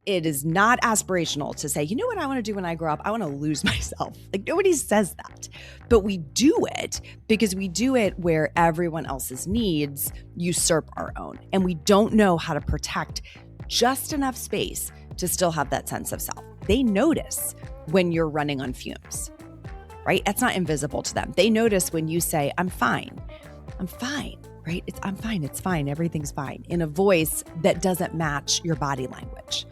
It is not aspirational to say, you know what I want to do when I grow up? I want to lose myself. Like nobody says that, but we do it because we do it where everyone else's needs usurp our own. And we don't know how to protect just enough space to still have that sense of self. They notice when you're running on fumes, right? That's not invisible to them. They notice when you say, I'm fine, right? I'm fine, it's fine, everything's fine, in a voice that doesn't match your body language.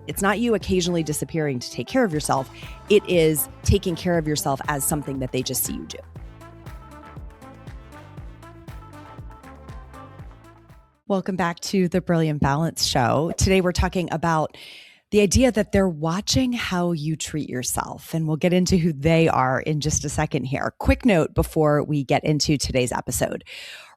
It's not you occasionally disappearing to take care of yourself. It is taking care of yourself as something that they just see you do. Welcome back to the Brilliant Balance Show. Today we're talking about the idea that they're watching how you treat yourself, and we'll get into who they are in just a second here. Quick note before we get into today's episode.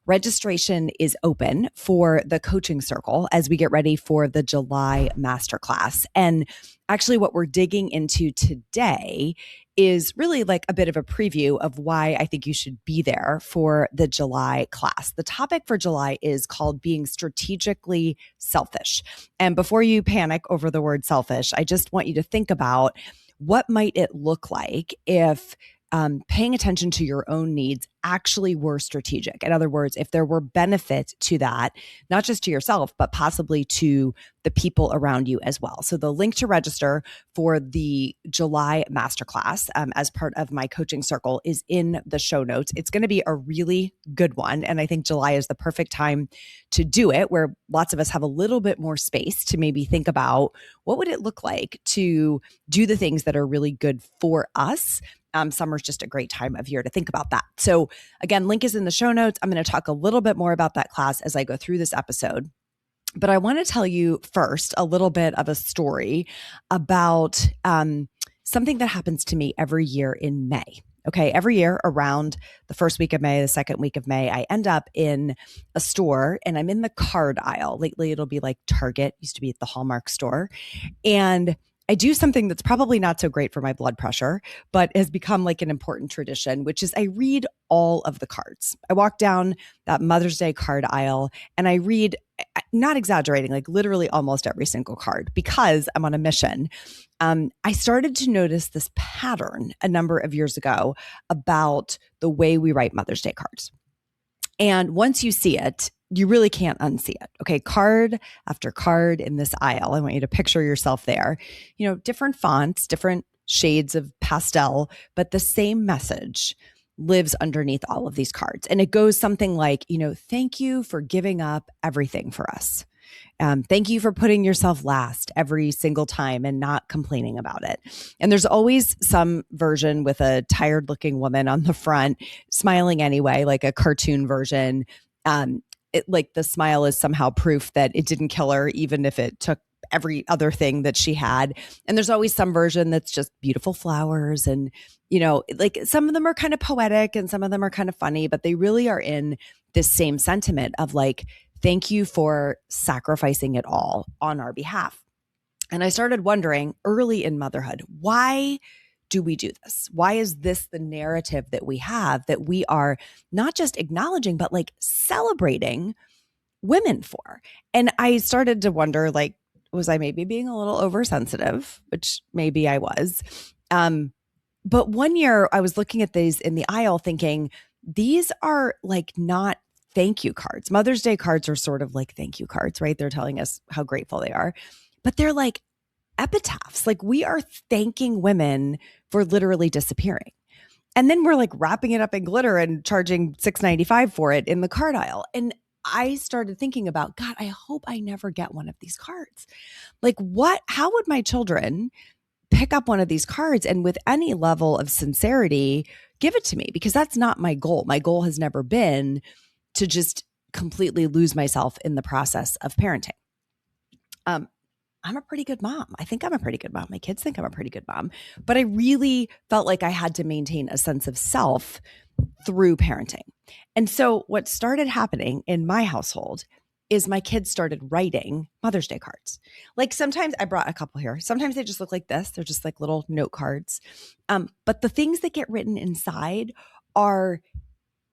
Registration is open for the coaching circle as we get ready for the July masterclass. And actually what we're digging into today is really like a bit of a preview of why I think you should be there for the July class. The topic for July is called being strategically selfish. And before you panic over the word selfish, I just want you to think about what might it look like if paying attention to your own needs actually were strategic. In other words, if there were benefit to that, not just to yourself, but possibly to the people around you as well. So the link to register for the July masterclass as part of my coaching circle is in the show notes. It's going to be a really good one. And I think July is the perfect time to do it, where lots of us have a little bit more space to maybe think about what would it look like to do the things that are really good for us. Summer's just a great time of year to think about that. So again, link is in the show notes. I'm going to talk a little bit more about that class as I go through this episode. But I want to tell you first a little bit of a story about something that happens to me every year in May. Okay, every year around the first week of May, the second week of May, I end up in a store and I'm in the card aisle. Lately, it'll be like Target, used to be at the Hallmark store. And I do something that's probably not so great for my blood pressure, but has become like an important tradition, which is I read all of the cards. I walk down that Mother's Day card aisle and I read, not exaggerating, like literally almost every single card because I'm on a mission. I started to notice this pattern a number of years ago about the way we write Mother's Day cards. And once you see it, you really can't unsee it. Okay, card after card in this aisle. I want you to picture yourself there. You know, different fonts, different shades of pastel, but the same message lives underneath all of these cards. And it goes something like, you know, thank you for giving up everything for us. Thank you for putting yourself last every single time and not complaining about it. And there's always some version with a tired looking woman on the front, smiling anyway, like a cartoon version. Like the smile is somehow proof that it didn't kill her, even if it took every other thing that she had. And there's always some version that's just beautiful flowers. And, you know, like some of them are kind of poetic and some of them are kind of funny, but they really are in this same sentiment of like, thank you for sacrificing it all on our behalf. And I started wondering early in motherhood, why do we do this? Why is this the narrative that we have that we are not just acknowledging, but like celebrating women for? And I started to wonder, like, was I maybe being a little oversensitive, which maybe I was. But one year I was looking at these in the aisle thinking, these are like not thank you cards. Mother's Day cards are sort of like thank you cards, right? They're telling us how grateful they are, but they're like epitaphs. Like we are thanking women for literally disappearing. And then we're like wrapping it up in glitter and charging $6.95 for it in the card aisle. And I started thinking about, God, I hope I never get one of these cards. Like how would my children pick up one of these cards and with any level of sincerity, give it to me? Because that's not my goal. My goal has never been to just completely lose myself in the process of parenting. I'm a pretty good mom. I think I'm a pretty good mom. My kids think I'm a pretty good mom, but I really felt like I had to maintain a sense of self through parenting. And so what started happening in my household is my kids started writing Mother's Day cards. Like sometimes I brought a couple here. Sometimes they just look like this. They're just like little note cards. But the things that get written inside are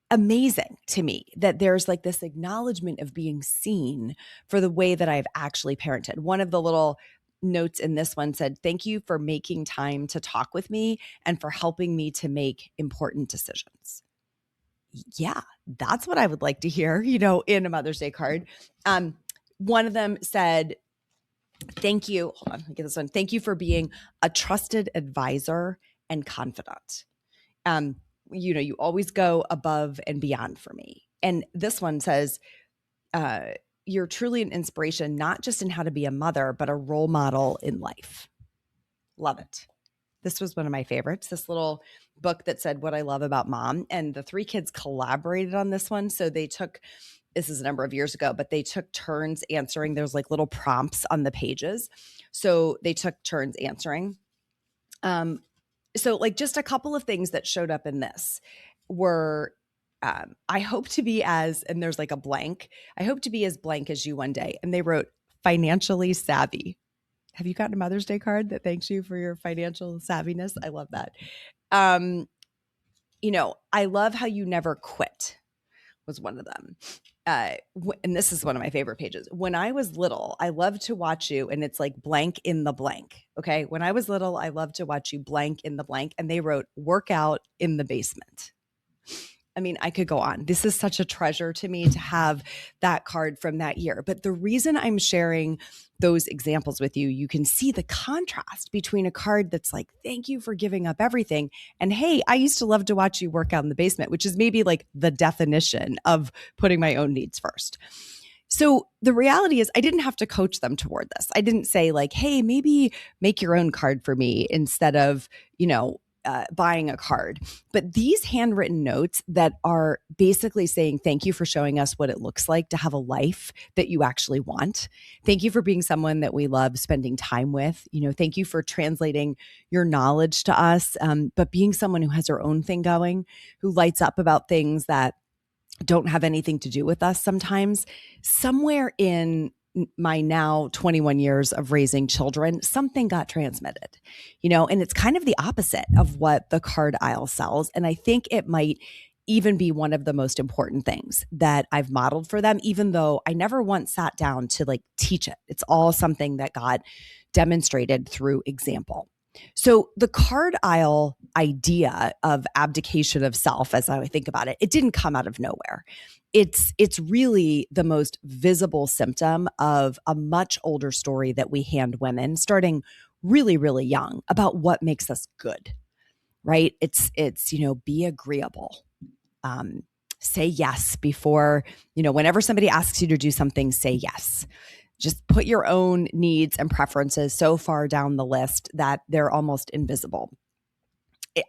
amazing to me, that there's like this acknowledgement of being seen for the way that I've actually parented. One of the little notes in this one said, "Thank you for making time to talk with me and for helping me to make important decisions." Yeah, that's what I would like to hear, in a Mother's Day card. One of them said, "Thank you." Hold on, let me get this one. "Thank you for being a trusted advisor and confidant. You always go above and beyond for me." And this one says, "You're truly an inspiration, not just in how to be a mother, but a role model in life." Love it. This was one of my favorites, this little book that said what I love about mom. And the three kids collaborated on this one. So this is a number of years ago, but they took turns answering. There's like little prompts on the pages. So they took turns answering. So like just a couple of things that showed up in this were, "I hope to be as," and there's like a blank, "I hope to be as blank as you one day." And they wrote financially savvy. Have you gotten a Mother's Day card that thanks you for your financial savviness? I love that. "I love how you never quit," was one of them. And this is one of my favorite pages. "When I was little, I loved to watch you," and it's like blank in the blank. Okay. "When I was little, I loved to watch you blank in the blank." And they wrote "workout in the basement." I mean, I could go on. This is such a treasure to me to have that card from that year. But the reason I'm sharing those examples with you, you can see the contrast between a card that's like, "Thank you for giving up everything," and "Hey, I used to love to watch you work out in the basement," which is maybe like the definition of putting my own needs first. So the reality is I didn't have to coach them toward this. I didn't say like, "Hey, maybe make your own card for me instead of, buying a card." But these handwritten notes that are basically saying, "Thank you for showing us what it looks like to have a life that you actually want. Thank you for being someone that we love spending time with. Thank you for translating your knowledge to us, but being someone who has her own thing going, who lights up about things that don't have anything to do with us sometimes." Somewhere in my now 21 years of raising children, something got transmitted, and it's kind of the opposite of what the card aisle sells. And I think it might even be one of the most important things that I've modeled for them, even though I never once sat down to like teach it. It's all something that got demonstrated through example. So the card aisle idea of abdication of self, as I think about it, it didn't come out of nowhere. It's really the most visible symptom of a much older story that we hand women starting really, really young about what makes us good, right? It's be agreeable. Say yes before, whenever somebody asks you to do something, say yes. Just put your own needs and preferences so far down the list that they're almost invisible.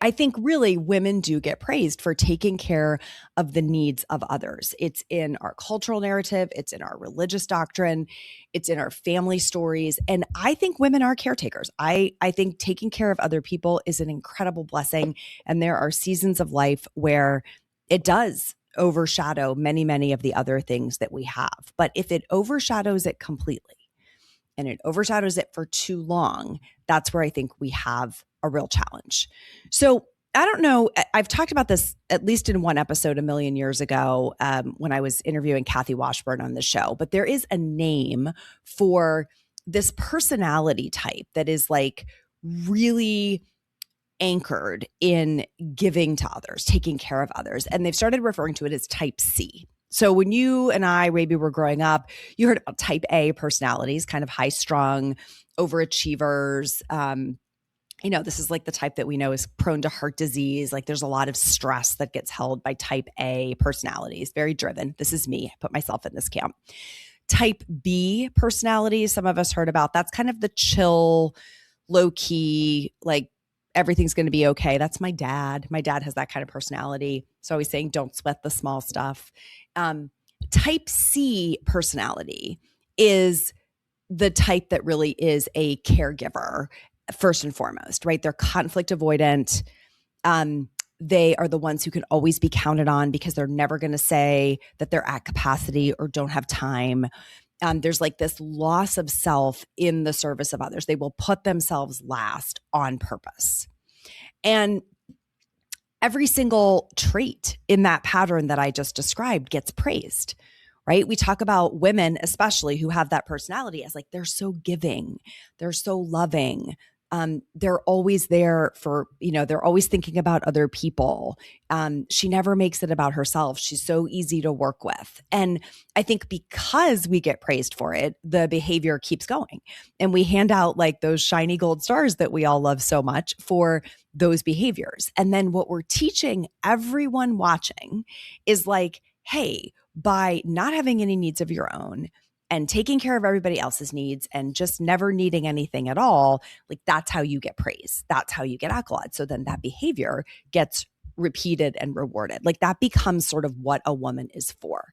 I think really women do get praised for taking care of the needs of others. It's in our cultural narrative. It's in our religious doctrine. It's in our family stories. And I think women are caretakers. I think taking care of other people is an incredible blessing. And there are seasons of life where it does overshadow many, many of the other things that we have. But if it overshadows it completely and it overshadows it for too long, that's where I think we have a real challenge. So I don't know. I've talked about this at least in one episode a million years ago when I was interviewing Kathy Washburn on the show, but there is a name for this personality type that is like really anchored in giving to others, taking care of others. And they've started referring to it as type C. So when you and I maybe were growing up, you heard about type A personalities, kind of high strung, overachievers. This is like the type that we know is prone to heart disease. Like there's a lot of stress that gets held by type A personalities, very driven. This is me. I put myself in this camp. Type B personalities, some of us heard about. That's kind of the chill, low key, like everything's going to be okay. That's my dad. My dad has that kind of personality. So always saying, don't sweat the small stuff. Type C personality is the type that really is a caregiver first and foremost, right? They're conflict avoidant. They are the ones who can always be counted on because they're never going to say that they're at capacity or don't have time. There's like this loss of self in the service of others. They will put themselves last on purpose. And every single trait in that pattern that I just described gets praised, right? We talk about women, especially who have that personality, as like, they're so giving, they're so loving. They're always there for, they're always thinking about other people. She never makes it about herself. She's so easy to work with. And I think because we get praised for it, the behavior keeps going. And we hand out like those shiny gold stars that we all love so much for those behaviors. And then what we're teaching everyone watching is like, hey, by not having any needs of your own and taking care of everybody else's needs and just never needing anything at all, like that's how you get praise. That's how you get accolades. So then that behavior gets repeated and rewarded. Like that becomes sort of what a woman is for.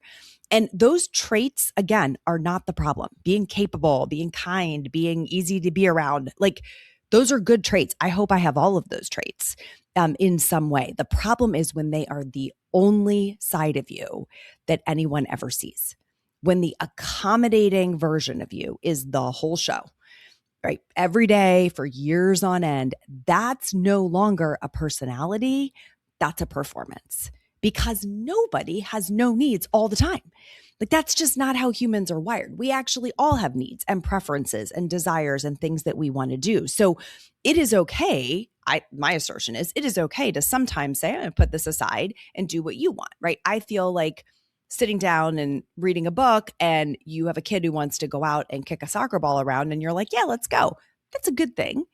And those traits, again, are not the problem. Being capable, being kind, being easy to be around, like those are good traits. I hope I have all of those traits in some way. The problem is when they are the only side of you that anyone ever sees. When the accommodating version of you is the whole show, right? Every day for years on end, that's no longer a personality. That's a performance because nobody has no needs all the time. Like that's just not how humans are wired. We actually all have needs and preferences and desires and things that we want to do. So it is okay. My assertion is it is okay to sometimes say, I'm going to put this aside and do what you want, right? I feel like sitting down and reading a book and you have a kid who wants to go out and kick a soccer ball around and you're like, yeah, let's go. That's a good thing.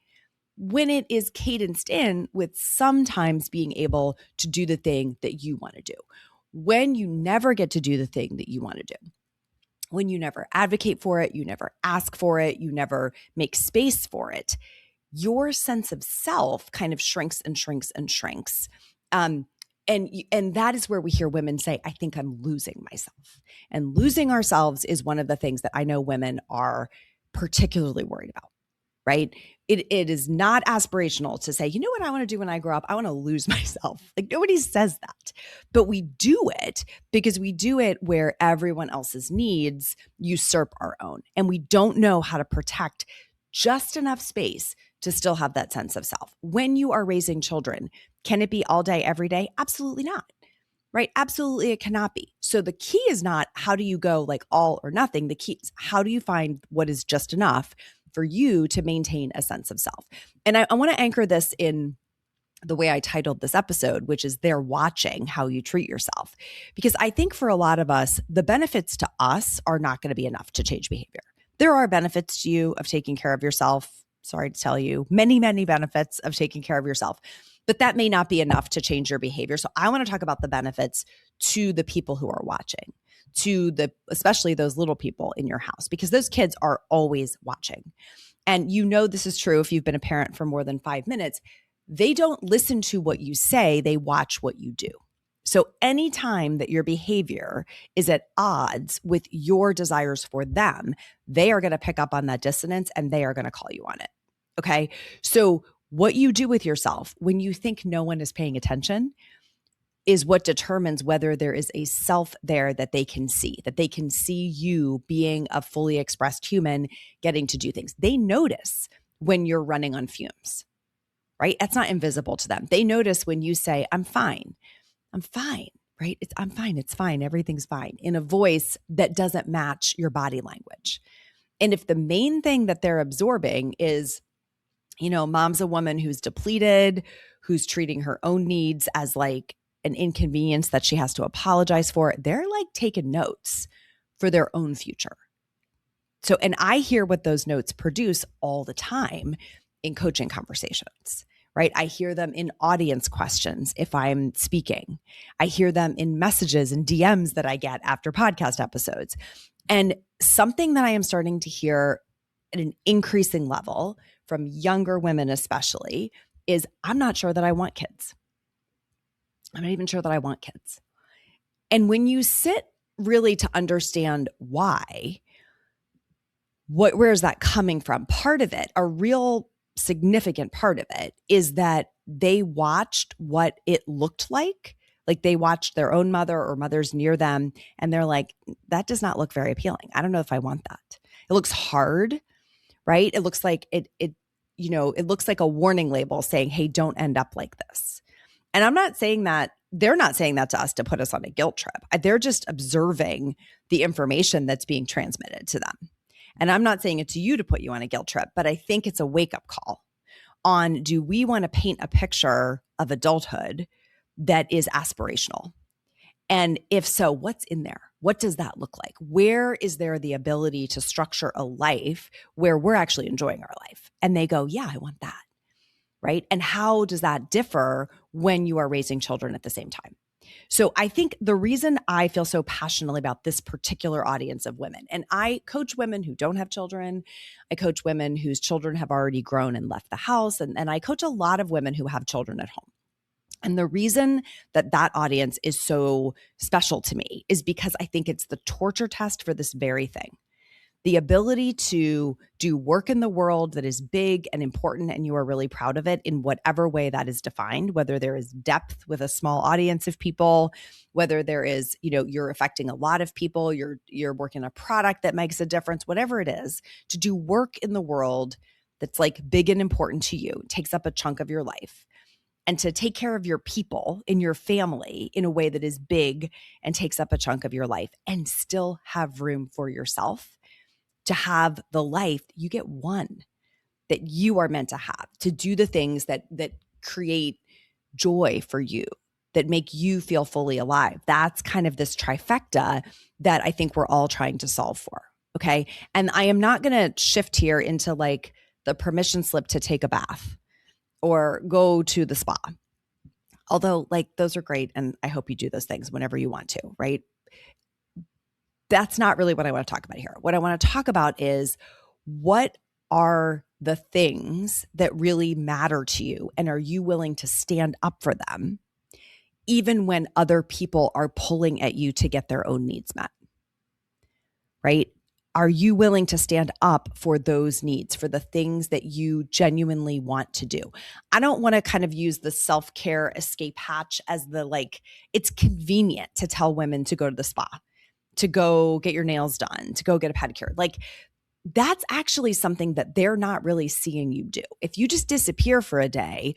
When it is cadenced in with sometimes being able to do the thing that you want to do. When you never get to do the thing that you want to do, when you never advocate for it, you never ask for it, you never make space for it, your sense of self kind of shrinks and shrinks and shrinks. And that is where we hear women say, I think I'm losing myself. And losing ourselves is one of the things that I know women are particularly worried about, right? It is not aspirational to say, you know what I want to do when I grow up? I want to lose myself. Like nobody says that, but we do it because we do it where everyone else's needs usurp our own. And we don't know how to protect just enough space to still have that sense of self. When you are raising children, can it be all day, every day? Absolutely not. Right? Absolutely, it cannot be. So the key is not how do you go like all or nothing. The key is how do you find what is just enough for you to maintain a sense of self. And I want to anchor this in the way I titled this episode, which is they're watching how you treat yourself. Because I think for a lot of us, the benefits to us are not going to be enough to change behavior. There are benefits to you of taking care of yourself. Sorry to tell you, many, many benefits of taking care of yourself. But that may not be enough to change your behavior. So I want to talk about the benefits to the people who are watching, especially those little people in your house, because those kids are always watching. And this is true if you've been a parent for more than 5 minutes. They don't listen to what you say, they watch what you do. So anytime that your behavior is at odds with your desires for them, they are going to pick up on that dissonance and they are going to call you on it. Okay. So what you do with yourself when you think no one is paying attention is what determines whether there is a self there that they can see you being a fully expressed human, getting to do things. They notice when you're running on fumes, right? That's not invisible to them. They notice when you say, I'm fine, right? I'm fine, it's fine, everything's fine, in a voice that doesn't match your body language. And if the main thing that they're absorbing is, mom's a woman who's depleted, who's treating her own needs as like an inconvenience that she has to apologize for, they're like taking notes for their own future. So, and I hear what those notes produce all the time in coaching conversations, right? I hear them in audience questions if I'm speaking. I hear them in messages and DMs that I get after podcast episodes. And something that I am starting to hear at an increasing level from younger women especially is, I'm not sure that I want kids. I'm not even sure that I want kids. And when you sit really to understand why, where is that coming from? Part of it, a real significant part of it, is that they watched what it looked like. Like they watched their own mother or mothers near them, and they're like, that does not look very appealing. I don't know if I want that. It looks hard, right? It looks like it looks like a warning label saying, hey, don't end up like this. And I'm not saying that they're not saying that to us to put us on a guilt trip. They're just observing the information that's being transmitted to them. And I'm not saying it to you to put you on a guilt trip, but I think it's a wake-up call on, do we want to paint a picture of adulthood that is aspirational? And if so, what's in there? What does that look like? Where is there the ability to structure a life where we're actually enjoying our life? And they go, yeah, I want that. Right? And how does that differ when you are raising children at the same time? So I think the reason I feel so passionately about this particular audience of women, and I coach women who don't have children, I coach women whose children have already grown and left the house, and I coach a lot of women who have children at home. And the reason that that audience is so special to me is because I think it's the torture test for this very thing. The ability to do work in the world that is big and important, and you are really proud of it in whatever way that is defined, whether there is depth with a small audience of people, whether there is, you're affecting a lot of people, you're working a product that makes a difference, whatever it is, to do work in the world that's like big and important to you, takes up a chunk of your life. And to take care of your people in your family in a way that is big and takes up a chunk of your life, and still have room for yourself to have the life you get one that you are meant to have, to do the things that create joy for you, that make you feel fully alive. That's kind of this trifecta that I think we're all trying to solve for. Okay. And I am not going to shift here into like the permission slip to take a bath or go to the spa. Although like those are great. And I hope you do those things whenever you want to, right? That's not really what I want to talk about here. What I want to talk about is, what are the things that really matter to you? And are you willing to stand up for them, even when other people are pulling at you to get their own needs met? Right? Are you willing to stand up for those needs, for the things that you genuinely want to do? I don't want to kind of use the self-care escape hatch as it's convenient to tell women to go to the spa, to go get your nails done, to go get a pedicure. Like, that's actually something that they're not really seeing you do. If you just disappear for a day,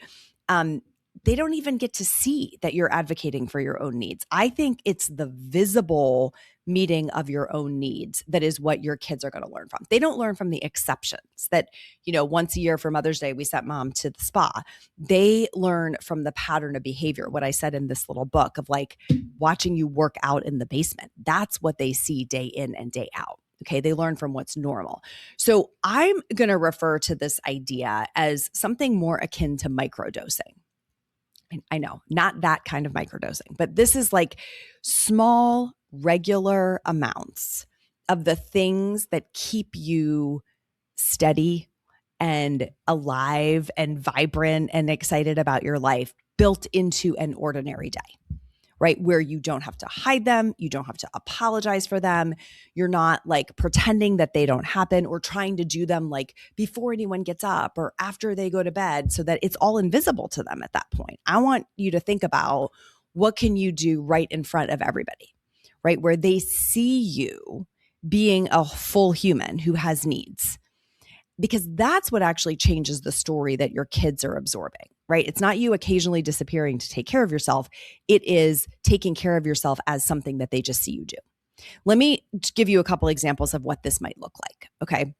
they don't even get to see that you're advocating for your own needs. I think it's the visible meeting of your own needs that is what your kids are going to learn from. They don't learn from the exceptions that, once a year for Mother's Day, we sent mom to the spa. They learn from the pattern of behavior, what I said in this little book of like watching you work out in the basement. That's what they see day in and day out. Okay, they learn from what's normal. So I'm going to refer to this idea as something more akin to microdosing. I know, not that kind of microdosing, but this is like small, regular amounts of the things that keep you steady and alive and vibrant and excited about your life, built into an ordinary day, right? Where you don't have to hide them. You don't have to apologize for them. You're not like pretending that they don't happen or trying to do them like before anyone gets up or after they go to bed so that it's all invisible to them at that point. I want you to think about, what can you do right in front of everybody, right? Where they see you being a full human who has needs. Because that's what actually changes the story that your kids are absorbing, right? It's not you occasionally disappearing to take care of yourself. It is taking care of yourself as something that they just see you do. Let me give you a couple examples of what this might look like, okay?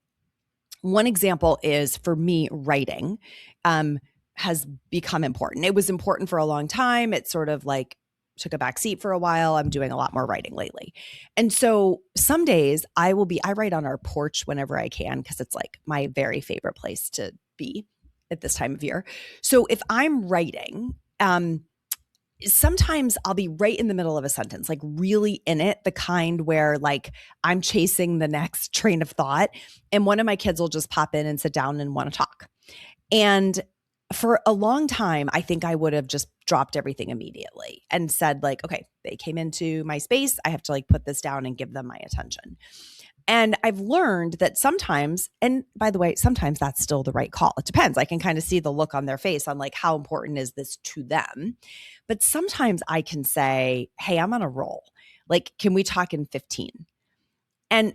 One example is, for me, writing has become important. It was important for a long time. It sort of like took a back seat for a while. I'm doing a lot more writing lately. And so some days I write on our porch whenever I can, because it's like my very favorite place to be at this time of year. So if I'm writing, sometimes I'll be right in the middle of a sentence, like really in it, the kind where like I'm chasing the next train of thought. And one of my kids will just pop in and sit down and want to talk. And for a long time, I think I would have just dropped everything immediately and said like, okay, they came into my space. I have to like put this down and give them my attention. And I've learned that sometimes, and by the way, sometimes that's still the right call. It depends. I can kind of see the look on their face on like, how important is this to them? But sometimes I can say, hey, I'm on a roll. Like, can we talk in 15? And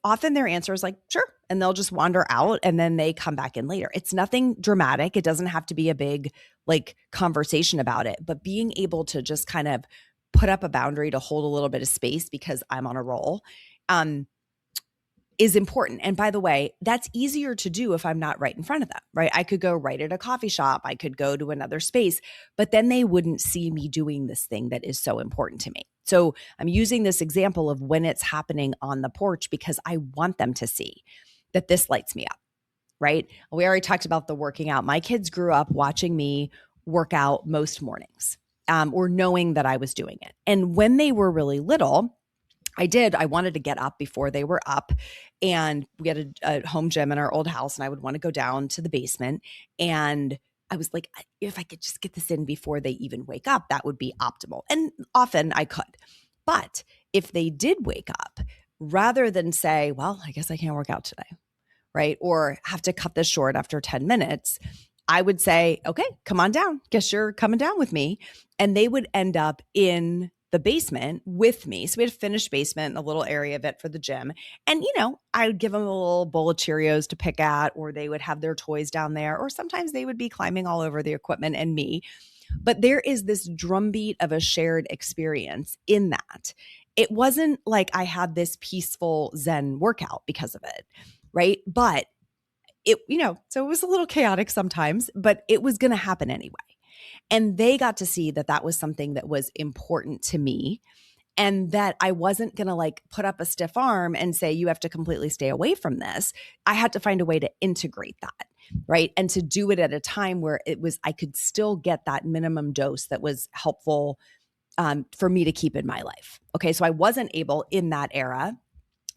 often their answer is like, sure. and they'll just wander out and then they come back in later. It's nothing dramatic. It doesn't have to be a big like conversation about it, but being able to just kind of put up a boundary to hold a little bit of space because I'm on a roll, is important. And by the way, that's easier to do if I'm not right in front of them, right? I could go right at a coffee shop. I could go to another space, but then they wouldn't see me doing this thing that is so important to me. So I'm using this example of when it's happening on the porch because I want them to see that this lights me up, right? We already talked about the working out. My kids grew up watching me work out most mornings, or knowing that I was doing it. And when they were really little, I wanted to get up before they were up, and we had a home gym in our old house, and I would want to go down to the basement. And I was like, if I could just get this in before they even wake up, that would be optimal. And often I could. But if they did wake up, rather than say, well, I guess I can't work out today, right? Or have to cut this short after 10 minutes, I would say, okay, come on down. Guess you're coming down with me. And they would end up in the basement with me. So we had a finished basement, a little area of it for the gym. And, I would give them a little bowl of Cheerios to pick at, or they would have their toys down there, or sometimes they would be climbing all over the equipment and me. But there is this drumbeat of a shared experience in that. It wasn't like I had this peaceful Zen workout because of it, right? But so it was a little chaotic sometimes, but it was going to happen anyway. And they got to see that that was something that was important to me, and that I wasn't going to like put up a stiff arm and say, you have to completely stay away from this. I had to find a way to integrate that, right? And to do it at a time where I could still get that minimum dose that was helpful for me to keep in my life. Okay. So I wasn't able in that era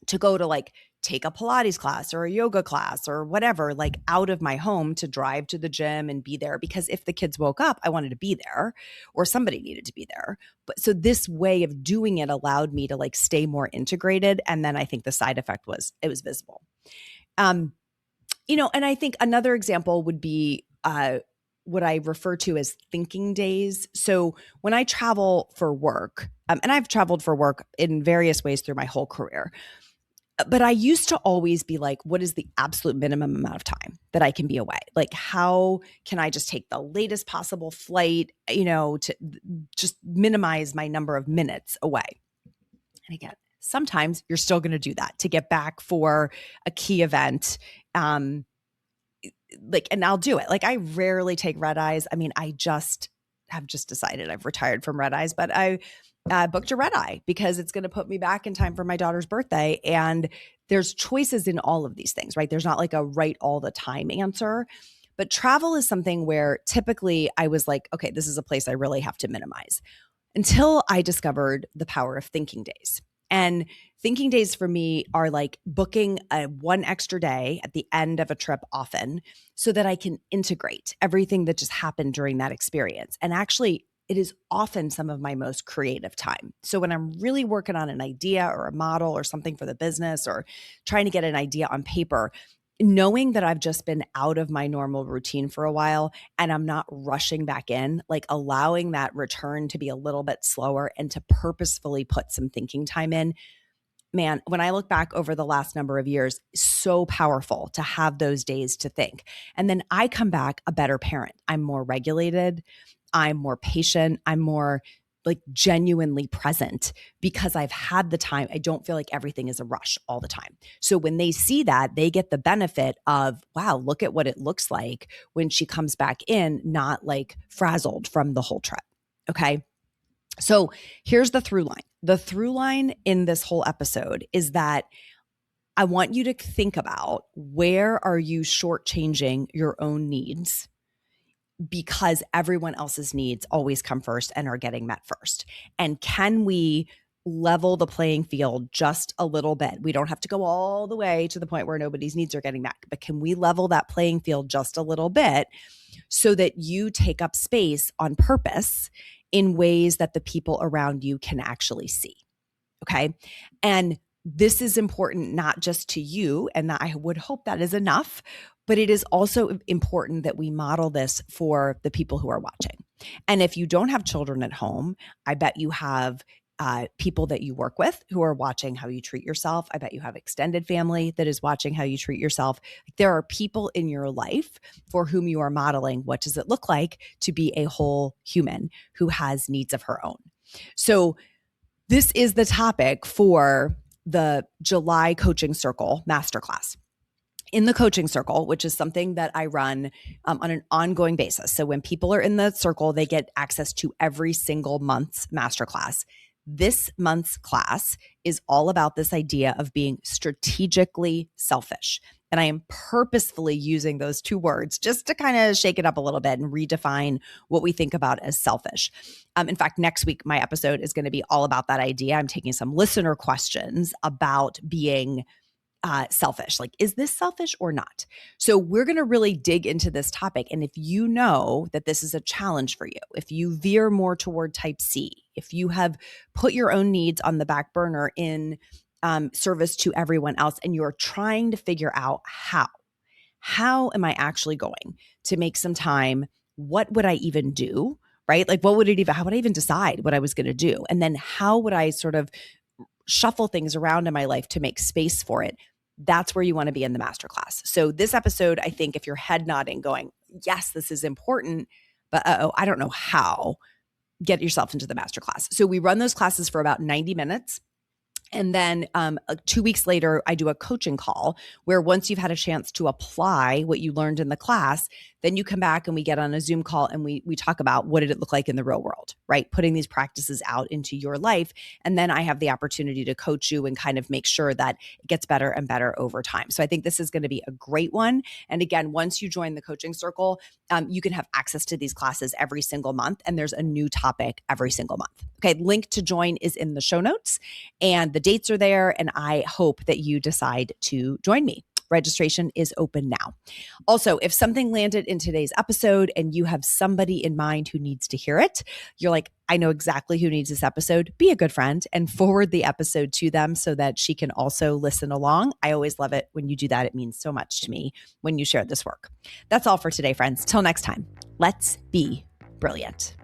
to go to like take a Pilates class or a yoga class or whatever, like out of my home to drive to the gym and be there, because if the kids woke up, I wanted to be there or somebody needed to be there. But so this way of doing it allowed me to like stay more integrated. And then I think the side effect was it was visible. And I think another example would be what I refer to as thinking days. So when I travel for work, and I've traveled for work in various ways through my whole career, but I used to always be like, what is the absolute minimum amount of time that I can be away? Like, how can I just take the latest possible flight, to just minimize my number of minutes away? And again, sometimes you're still going to do that to get back for a key event. And I'll do it. Like, I rarely take red eyes. I mean, I have just decided I've retired from red eyes, but I booked a red eye because it's going to put me back in time for my daughter's birthday. And there's choices in all of these things, right? There's not like a right all the time answer, but travel is something where typically I was like, okay, this is a place I really have to minimize, until I discovered the power of thinking days. And thinking days for me are like booking one extra day at the end of a trip often, so that I can integrate everything that just happened during that experience. And actually, it is often some of my most creative time. So when I'm really working on an idea or a model or something for the business, or trying to get an idea on paper, knowing that I've just been out of my normal routine for a while and I'm not rushing back in, like allowing that return to be a little bit slower and to purposefully put some thinking time in, man, when I look back over the last number of years, so powerful to have those days to think. And then I come back a better parent. I'm more regulated. I'm more patient. I'm more like genuinely present because I've had the time. I don't feel like everything is a rush all the time. So when they see that, they get the benefit of, wow, look at what it looks like when she comes back in, not like frazzled from the whole trip. Okay. So here's the through line. The through line in this whole episode is that I want you to think about, where are you shortchanging your own needs because everyone else's needs always come first and are getting met first? And can we level the playing field just a little bit? We don't have to go all the way to the point where nobody's needs are getting met, but can we level that playing field just a little bit so that you take up space on purpose in ways that the people around you can actually see? Okay. And this is important not just to you, and that I would hope that is enough, but it is also important that we model this for the people who are watching. And if you don't have children at home, I bet you have people that you work with who are watching how you treat yourself. I bet you have extended family that is watching how you treat yourself. There are people in your life for whom you are modeling what does it look like to be a whole human who has needs of her own. So this is the topic for the July Coaching Circle Masterclass. In the coaching circle, which is something that I run on an ongoing basis. So when people are in the circle, they get access to every single month's masterclass. This month's class is all about this idea of being strategically selfish. And I am purposefully using those two words just to kind of shake it up a little bit and redefine what we think about as selfish. In fact, next week, my episode is going to be all about that idea. I'm taking some listener questions about being selfish. Like, is this selfish or not? So we're going to really dig into this topic. And if you know that this is a challenge for you, if you veer more toward type C, if you have put your own needs on the back burner in service to everyone else, and you're trying to figure out how am I actually going to make some time? What would I even do? Right? Like, how would I even decide what I was going to do? And then how would I sort of shuffle things around in my life to make space for it? That's where you want to be in the masterclass. So this episode, I think if you're head nodding going, yes, this is important, but I don't know how, get yourself into the masterclass. So we run those classes for about 90 minutes. And then 2 weeks later, I do a coaching call where once you've had a chance to apply what you learned in the class, then you come back and we get on a Zoom call and we talk about what did it look like in the real world, right? Putting these practices out into your life. And then I have the opportunity to coach you and kind of make sure that it gets better and better over time. So I think this is going to be a great one. And again, once you join the coaching circle, you can have access to these classes every single month. And there's a new topic every single month. Okay, link to join is in the show notes and the dates are there. And I hope that you decide to join me. Registration is open now. Also, if something landed in today's episode and you have somebody in mind who needs to hear it, you're like, I know exactly who needs this episode, be a good friend and forward the episode to them so that she can also listen along. I always love it when you do that. It means so much to me when you share this work. That's all for today, friends. Till next time, let's be brilliant.